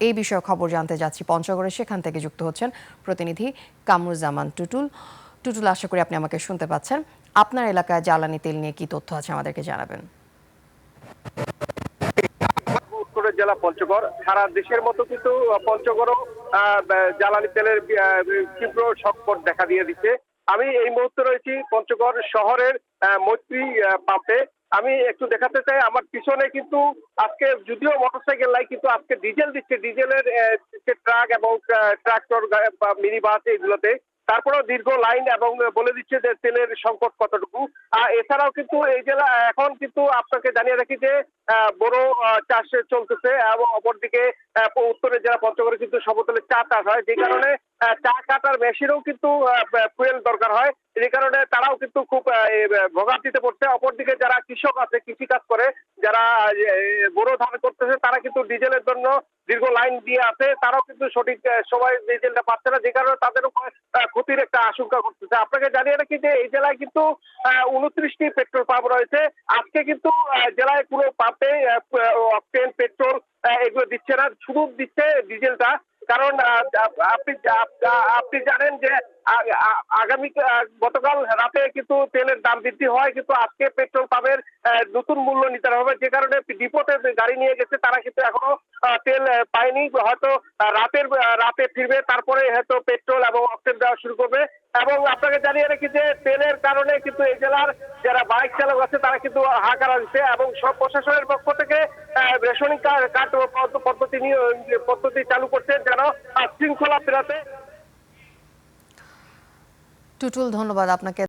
এই বিষয়ে খবর জানতে যাচ্ছি পঞ্চগড়ে, সেখান থেকে যুক্ত হচ্ছেন প্রতিনিধি কামরুজ্জামান টুটুল। টুটুল, আশা করি আপনি আমাকে শুনতে পাচ্ছেন। আপনার এলাকায় জ্বালানি তেল নিয়ে কি তথ্য আছে আমাদেরকে জানাবেন। উত্তরের জেলা পঞ্চগড়, সারা দেশের মতো কিন্তু পঞ্চগড়ও জ্বালানি তেলের তীব্র সংকট দেখা দিয়ে দিচ্ছে। আমি এই মুহূর্তে রয়েছি পঞ্চগড় শহরের মৈত্রী পাম্পে। আমি একটু দেখাতে চাই, আমার পিছনে কিন্তু আজকে যদিও মোটরসাইকেল নাই, কিন্তু আজকে ডিজেল দিচ্ছে। ডিজেলের যে ট্রাক এবং ট্রাক্টর বা মিনি বাস এগুলোতে, তারপরেও দীর্ঘ লাইন এবং বলে দিচ্ছে যে তেলের সংকট কতটুকু। এছাড়াও কিন্তু এই জেলা এখন কিন্তু আপনাকে জানিয়ে রাখি যে বড় চাষ চলতেছে, এবং অপরদিকে উত্তরের জেলা পঞ্চগড়ে কিন্তু সমতলে চা চাষ হয়, যে কারণে চা কাটার মেশিনও কিন্তু ফুয়েল দরকার হয়, যে কারণে তারাও কিন্তু খুব ভোগান্তিতে পড়ছে। অপরদিকে যারা কৃষক আছে, কৃষিকাজ করে, যারা বোরো ধান করতেছে, তারা কিন্তু ডিজেলের জন্য দীর্ঘ লাইন দিয়ে আছে, তারাও কিন্তু সঠিক সময় ডিজেলটা পাচ্ছে না, যে কারণে তাদেরও ক্ষতির একটা আশঙ্কা করতেছে। আপনাকে জানিয়ে রাখি যে এই জেলায় কিন্তু 29টি পেট্রোল পাম্প রয়েছে। আজকে কিন্তু জেলায় পুরো পাম্পে অকটেন, পেট্রোল এগুলো দিচ্ছে না, শুধু দিচ্ছে ডিজেলটা। কারণ আপনি জানেন যে আগামী গতকাল রাতে কিন্তু তেলের দাম বৃদ্ধি হয়, কিন্তু আজকে পেট্রোল পাম্পের নতুন মূল্য নিতে হবে, যে কারণে ডিপোতে গাড়ি নিয়ে গেছে, তারা কিন্তু এখনো তেল পায়নি। হয়তো রাতে ফিরবে, তারপরে হয়তো পেট্রোল এবং অক্টেন দেওয়া শুরু করবে। এবং আপনাকে জানিয়ে রাখি যে তেলের কারণে কিন্তু এই জেলার যারা বাইক চালক আছে, তারা কিন্তু হাহাকার দিচ্ছে, এবং সব প্রশাসনের পক্ষ থেকে রেশনিং কার্ড পদ্ধতি চালু করছে, যেন শৃঙ্খলা ফেরাতে। টুটুল, ধন্যবাদ আপনাকে।